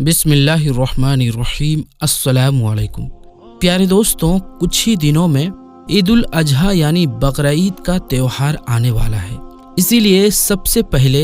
बिस्मिल्लाहिर्रहमानिर्रहीम। अस्सलामु अलैकुम। प्यारे दोस्तों, कुछ ही दिनों में ईद उल अजहा यानी बकरा ईद का त्यौहार आने वाला है। इसीलिए सबसे पहले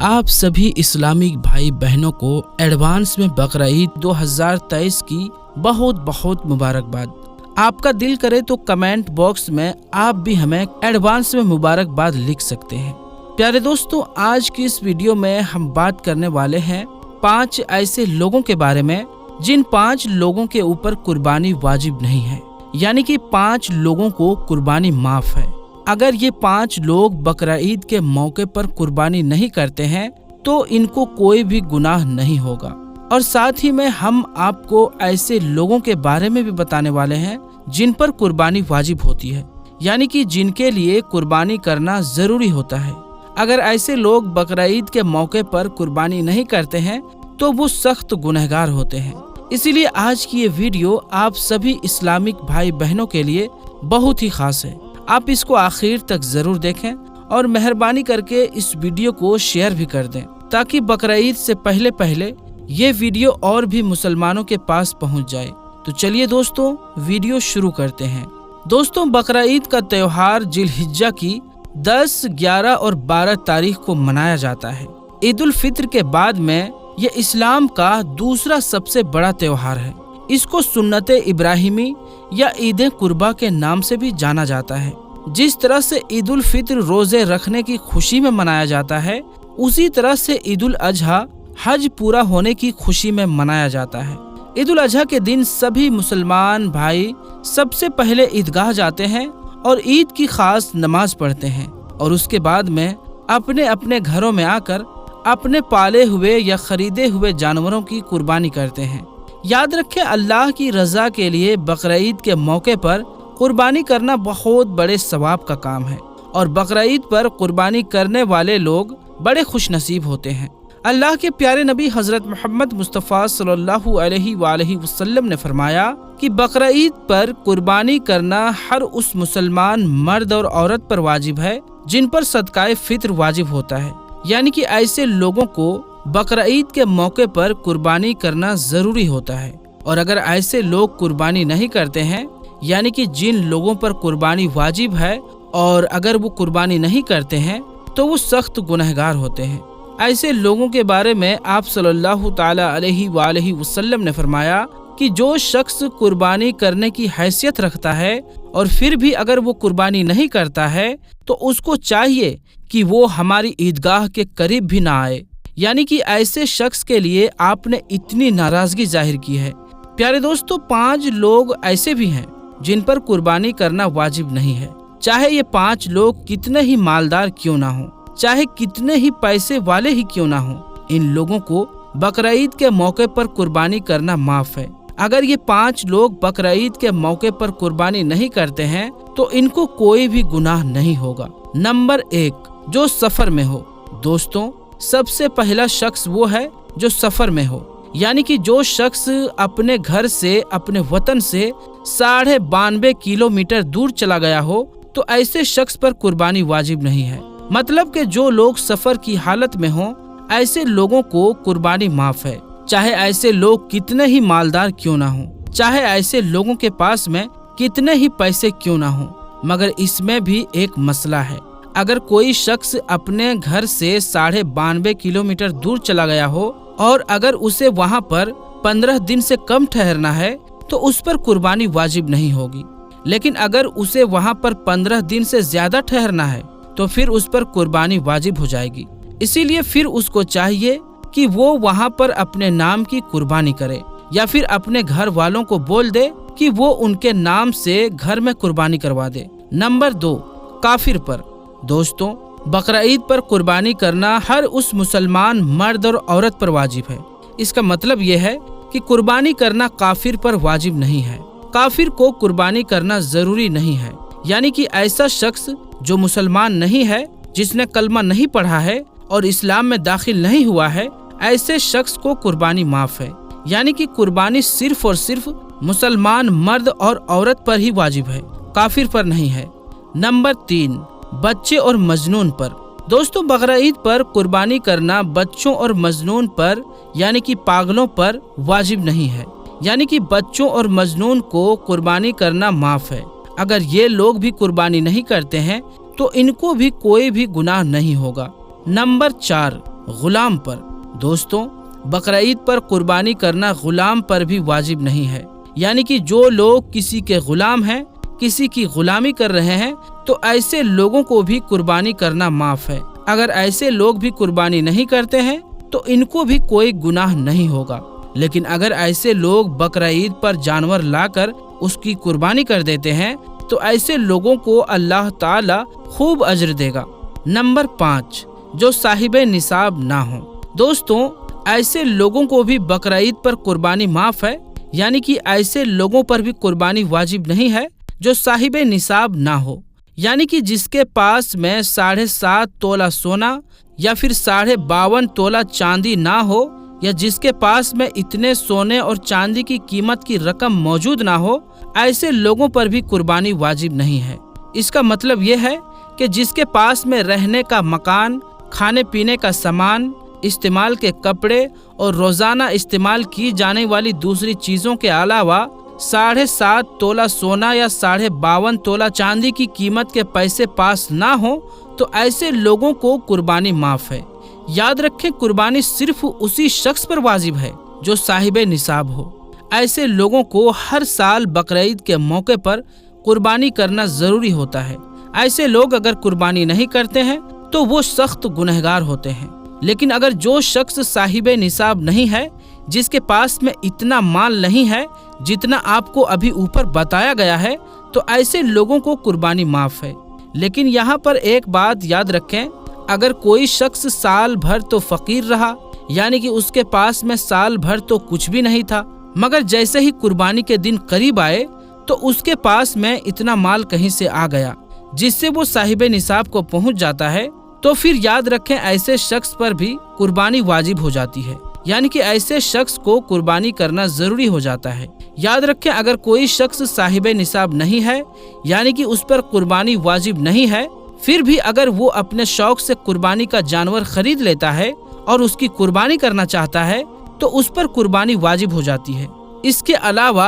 आप सभी इस्लामिक भाई बहनों को एडवांस में बकरा ईद 2023 की बहुत बहुत मुबारकबाद। आपका दिल करे तो कमेंट बॉक्स में आप भी हमें एडवांस में मुबारकबाद लिख सकते हैं। प्यारे दोस्तों, आज की इस वीडियो में हम बात करने वाले हैं 5 ऐसे लोगों के बारे में जिन 5 लोगों के ऊपर कुर्बानी वाजिब नहीं है, यानी कि 5 लोगों को कुर्बानी माफ है। अगर ये 5 लोग बकरा ईद के मौके पर कुर्बानी नहीं करते हैं तो इनको कोई भी गुनाह नहीं होगा। और साथ ही में हम आपको ऐसे लोगों के बारे में भी बताने वाले हैं जिन पर कुर्बानी वाजिब होती है, यानी कि जिनके लिए कुर्बानी करना जरूरी होता है। अगर ऐसे लोग बकरा ईद के मौके पर कुर्बानी नहीं करते हैं तो वो सख्त गुनहगार होते हैं। इसीलिए आज की ये वीडियो आप सभी इस्लामिक भाई बहनों के लिए बहुत ही खास है। आप इसको आखिर तक जरूर देखें और मेहरबानी करके इस वीडियो को शेयर भी कर दें ताकि बकरा ईद से पहले ये वीडियो और भी मुसलमानों के पास पहुंच जाए। तो चलिए दोस्तों, वीडियो शुरू करते हैं। दोस्तों, बकरा ईद का त्योहार जिलहिज्जा की 10, 11 और 12 तारीख को मनाया जाता है। ईद उल फित्र के बाद में ये इस्लाम का दूसरा सबसे बड़ा त्योहार है। इसको सुन्नत इब्राहिमी या ईद कुर्बा के नाम से भी जाना जाता है। जिस तरह से ईद उल फित्र रोजे रखने की खुशी में मनाया जाता है, उसी तरह से ईद उल अजहा हज पूरा होने की खुशी में मनाया जाता है। ईद उल अजहा के दिन सभी मुसलमान भाई सबसे पहले ईदगाह जाते हैं और ईद की खास नमाज पढ़ते हैं और उसके बाद में अपने अपने घरों में आकर अपने पाले हुए या खरीदे हुए जानवरों की कुर्बानी करते हैं। याद रखें, अल्लाह की रजा के लिए बकरा ईद के मौके पर कुर्बानी करना बहुत बड़े सवाब का काम है और बकरा ईद पर कुर्बानी करने वाले लोग बड़े खुशनसीब होते हैं। अल्लाह के प्यारे नबी हजरत मोहम्मद मुस्तफ़ा सल्लल्लाहु अलैहि वसल्लम ने फरमाया कि बकरा ईद पर कुर्बानी करना हर उस मुसलमान मर्द और औरत पर वाजिब है जिन पर सदकाए फित्र वाजिब होता है, यानी कि ऐसे लोगों को बकरा ईद के मौके पर कुर्बानी करना जरूरी होता है। और अगर ऐसे लोग कुर्बानी नहीं करते हैं, यानी कि जिन लोगों पर कुर्बानी वाजिब है और अगर वो कुर्बानी नहीं करते हैं तो वो सख्त गुनहगार होते हैं। ऐसे लोगों के बारे में आप सल्लल्लाहु ताला अलैहि वसल्लम ने फरमाया कि जो शख्स कुर्बानी करने की हैसियत रखता है और फिर भी अगर वो कुर्बानी नहीं करता है तो उसको चाहिए कि वो हमारी ईदगाह के करीब भी ना आए, यानी कि ऐसे शख्स के लिए आपने इतनी नाराजगी जाहिर की है। प्यारे दोस्तों, 5 लोग ऐसे भी हैं जिन पर कुर्बानी करना वाजिब नहीं है, चाहे ये 5 लोग कितने ही मालदार क्यों ना हो, चाहे कितने ही पैसे वाले ही क्यों ना हो। इन लोगों को बकरा ईद के मौके पर कुर्बानी करना माफ है। अगर ये 5 लोग बकरा ईद के मौके पर कुर्बानी नहीं करते हैं तो इनको कोई भी गुनाह नहीं होगा। नंबर 1, जो सफर में हो। दोस्तों, सबसे पहला शख्स वो है जो सफर में हो, यानी कि जो शख्स अपने घर से, अपने वतन से 92.5 किलोमीटर दूर चला गया हो तो ऐसे शख्स पर कुर्बानी वाजिब नहीं है। मतलब कि जो लोग सफर की हालत में हों, ऐसे लोगों को कुर्बानी माफ है, चाहे ऐसे लोग कितने ही मालदार क्यों ना हों, चाहे ऐसे लोगों के पास में कितने ही पैसे क्यों ना हों। मगर इसमें भी एक मसला है। अगर कोई शख्स अपने घर से 92.5 किलोमीटर दूर चला गया हो और अगर उसे वहां पर 15 दिन से कम ठहरना है तो उस पर कुर्बानी वाजिब नहीं होगी। लेकिन अगर उसे वहां पर 15 दिन से ज्यादा ठहरना है तो फिर उस पर कुर्बानी वाजिब हो जाएगी। इसीलिए फिर उसको चाहिए कि वो वहां पर अपने नाम की कुर्बानी करे या फिर अपने घर वालों को बोल दे कि वो उनके नाम से घर में कुर्बानी करवा दे। नंबर 2, काफिर पर। दोस्तों, बकरा ईद पर कुर्बानी करना हर उस मुसलमान मर्द और औरत पर वाजिब है। इसका मतलब ये है कि कुर्बानी करना काफिर पर वाजिब नहीं है। काफिर को कुर्बानी करना जरूरी नहीं है, यानी कि ऐसा शख्स जो मुसलमान नहीं है, जिसने कलमा नहीं पढ़ा है और इस्लाम में दाखिल नहीं हुआ है, ऐसे शख्स को कुर्बानी माफ है, यानी कि कुर्बानी सिर्फ और सिर्फ मुसलमान मर्द और औरत पर ही वाजिब है, काफिर पर नहीं है। नंबर 3, बच्चे और मजनून पर। दोस्तों, बकरा ईद पर कुर्बानी करना बच्चों और मजनून पर यानी कि पागलों पर वाजिब नहीं है। यानी कि बच्चों और मजनून को कुर्बानी करना माफ है। अगर ये लोग भी कुर्बानी नहीं करते हैं तो इनको भी कोई भी गुनाह नहीं होगा। नंबर 4, गुलाम पर। दोस्तों, बकरा ईद पर कुर्बानी करना गुलाम पर भी वाजिब नहीं है। यानी कि जो लोग किसी के गुलाम हैं, किसी की गुलामी कर रहे हैं, तो ऐसे लोगों को भी कुर्बानी करना माफ है। अगर ऐसे लोग भी कुर्बानी नहीं करते हैं तो इनको भी कोई गुनाह नहीं होगा। लेकिन अगर ऐसे लोग बकरा ईद पर जानवर लाकर उसकी कुर्बानी कर देते हैं तो ऐसे लोगों को अल्लाह ताला खूब अजर देगा। नंबर 5, जो साहिबे निसाब ना हो। दोस्तों, ऐसे लोगों को भी बकरा ईद पर कुर्बानी माफ है। यानी कि ऐसे लोगों पर भी कुर्बानी वाजिब नहीं है जो साहिबे निसाब ना हो। यानी कि जिसके पास में 7.5 तोला सोना या फिर 52.5 तोला चांदी ना हो, या जिसके पास में इतने सोने और चांदी की कीमत की रकम मौजूद ना हो, ऐसे लोगों पर भी कुर्बानी वाजिब नहीं है। इसका मतलब यह है कि जिसके पास में रहने का मकान, खाने पीने का सामान, इस्तेमाल के कपड़े और रोजाना इस्तेमाल की जाने वाली दूसरी चीजों के अलावा 7.5 तोला सोना या 52.5 तोला चांदी की कीमत के पैसे पास ना हो, तो ऐसे लोगों को कुर्बानी माफ है। याद रखें, कुर्बानी सिर्फ उसी शख्स पर वाजिब है जो साहिबे निसाब हो। ऐसे लोगों को हर साल बकरा ईद के मौके पर कुर्बानी करना जरूरी होता है। ऐसे लोग अगर कुर्बानी नहीं करते हैं तो वो सख्त गुनहगार होते हैं। लेकिन अगर जो शख्स साहिबे निसाब नहीं है, जिसके पास में इतना माल नहीं है जितना आपको अभी ऊपर बताया गया है, तो ऐसे लोगों को कुर्बानी माफ है। लेकिन यहाँ पर एक बात याद रखें, अगर कोई शख्स साल भर तो फकीर रहा, यानी कि उसके पास में साल भर तो कुछ भी नहीं था, मगर जैसे ही कुर्बानी के दिन करीब आए तो उसके पास में इतना माल कहीं से आ गया जिससे वो साहिबे निसाब को पहुंच जाता है, तो फिर याद रखें ऐसे शख्स पर भी कुर्बानी वाजिब हो जाती है। यानी कि ऐसे शख्स को कुर्बानी करना जरूरी हो जाता है। याद रखें, अगर कोई शख्स साहिबे निसाब नहीं है, यानी कि उस पर कुर्बानी वाजिब नहीं है, फिर भी अगर वो अपने शौक से कुर्बानी का जानवर खरीद लेता है और उसकी कुर्बानी करना चाहता है तो उस पर कुर्बानी वाजिब हो जाती है। इसके अलावा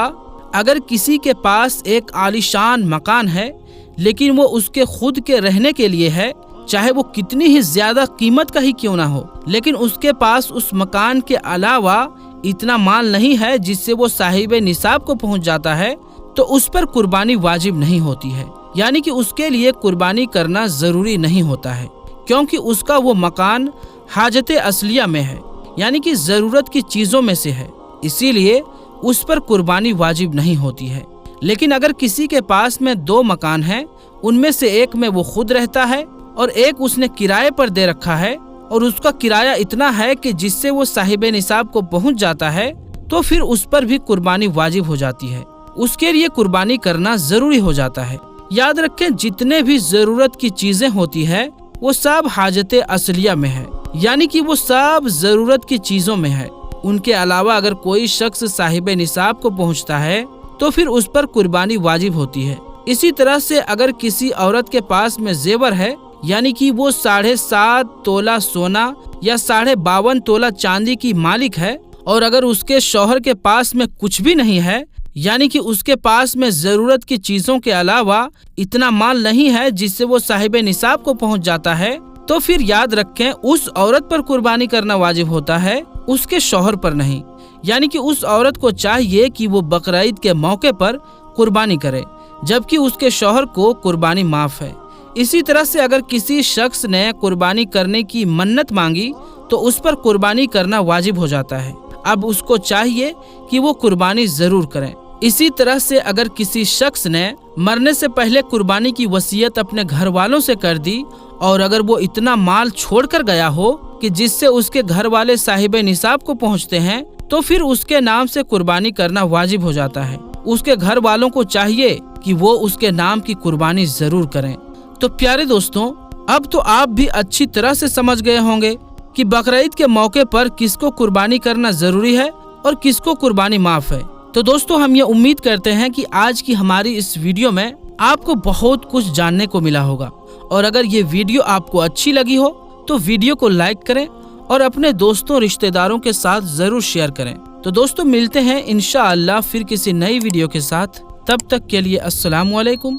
अगर किसी के पास एक आलीशान मकान है लेकिन वो उसके खुद के रहने के लिए है, चाहे वो कितनी ही ज्यादा कीमत का ही क्यों ना हो, लेकिन उसके पास उस मकान के अलावा इतना माल नहीं है जिससे वो साहिबे निसाब को पहुंच जाता है, तो उस पर कुर्बानी वाजिब नहीं होती है। यानी कि उसके लिए कुर्बानी करना जरूरी नहीं होता है, क्योंकि उसका वो मकान हाजते असलिया में है, यानी कि जरूरत की चीजों में से है, इसीलिए उस पर कुर्बानी वाजिब नहीं होती है। लेकिन अगर किसी के पास में 2 मकान हैं, उनमें से एक में वो खुद रहता है और एक उसने किराए पर दे रखा है, और उसका किराया इतना है कि जिससे वो साहिबे निसाब को पहुंच जाता है, तो फिर उस पर भी कुर्बानी वाजिब हो जाती है। उसके लिए कुर्बानी करना जरूरी हो जाता है। याद रखें, जितने भी जरूरत की चीजें होती है वो सब हाजते असलिया में है, यानी कि वो सब जरूरत की चीजों में है। उनके अलावा अगर कोई शख्स साहिबे निसाब को पहुंचता है तो फिर उस पर कुर्बानी वाजिब होती है। इसी तरह से अगर किसी औरत के पास में जेवर है, यानी कि वो 7.5 तोला सोना या 52.5 तोला चांदी की मालिक है, और अगर उसके शौहर के पास में कुछ भी नहीं है, यानी कि उसके पास में जरूरत की चीजों के अलावा इतना माल नहीं है जिससे वो साहिबे निसाब को पहुंच जाता है, तो फिर याद रखें उस औरत पर कुर्बानी करना वाजिब होता है, उसके शौहर पर नहीं। यानी कि उस औरत को चाहिए कि वो बकरा ईद के मौके पर कुर्बानी करे, जबकि उसके शौहर को कुर्बानी माफ है। इसी तरह से अगर किसी शख्स ने कुर्बानी करने की मन्नत मांगी तो उस पर कुर्बानी करना वाजिब हो जाता है। अब उसको चाहिए कि वो कुर्बानी जरूर करें। इसी तरह से अगर किसी शख्स ने मरने से पहले कुर्बानी की वसीयत अपने घर वालों से कर दी, और अगर वो इतना माल छोड़कर गया हो कि जिससे उसके घर वाले साहिबे निसाब को पहुंचते हैं, तो फिर उसके नाम से कुर्बानी करना वाजिब हो जाता है। उसके घर वालों को चाहिए कि वो उसके नाम की कुर्बानी जरूर करें। तो प्यारे दोस्तों, अब तो आप भी अच्छी तरह से समझ गए होंगे कि बकरा ईद के मौके पर किसको कुर्बानी करना जरूरी है और किसको कुर्बानी माफ है। तो दोस्तों, हम ये उम्मीद करते हैं कि आज की हमारी इस वीडियो में आपको बहुत कुछ जानने को मिला होगा, और अगर ये वीडियो आपको अच्छी लगी हो تو ویڈیو کو لائک کریں اور اپنے دوستوں رشتہ داروں کے ساتھ ضرور شیئر کریں۔ تو دوستوں ملتے ہیں انشاءاللہ پھر کسی نئی ویڈیو کے ساتھ، تب تک کے لیے السلام علیکم،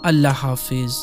اللہ حافظ۔